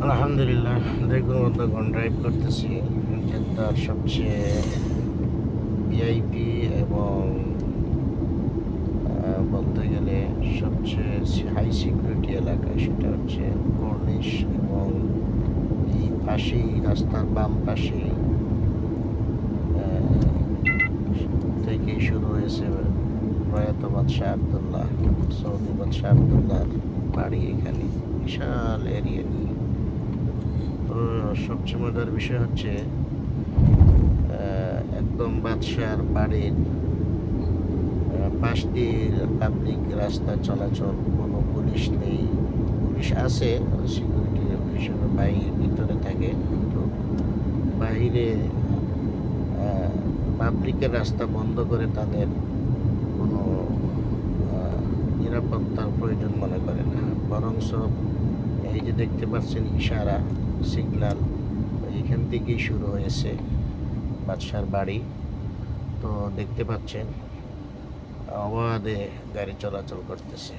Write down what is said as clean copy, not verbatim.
আলহামদুলিল্লাহ। দেখুন বন্ধুগণ, ড্রাইভ করতেছি জেদ্দার সবচেয়ে ভিআইপি এবং বলতে গেলে সবচেয়ে হাই সিকিউরিটি এলাকা, সেটা হচ্ছে কর্নিশ। এবং এই পাশেই, রাস্তার বাম পাশেই থেকেই শুরু হয়েছে প্রয়াত বাদশাহ আবদুল্লাহ, সৌদি বাদশাহ আবদুল্লাহর বাড়ি এখানে, বিশাল এরিয়া নিয়ে। তো সবচেয়ে মজার বিষয় হচ্ছে একদম বাদশার বাড়ির পাশ দিয়ে পাবলিক রাস্তা চলাচল, কোনো পুলিশ নেই। পুলিশ আছে সিকিউরিটি হিসেবে, বাইরে ভিতরে থাকে, কিন্তু বাইরে পাবলিকের রাস্তা বন্ধ করে তাদের কোনো নিরাপত্তার প্রয়োজন মনে করে না। বরঞ্চ এই যে দেখতে পাচ্ছেন ইশারা সিগন্যাল, এখান থেকেই শুরু হয়েছে বাদশার বাড়ি। তো দেখতে পাচ্ছেন অবাধে গাড়ি চলাচল করতেছে।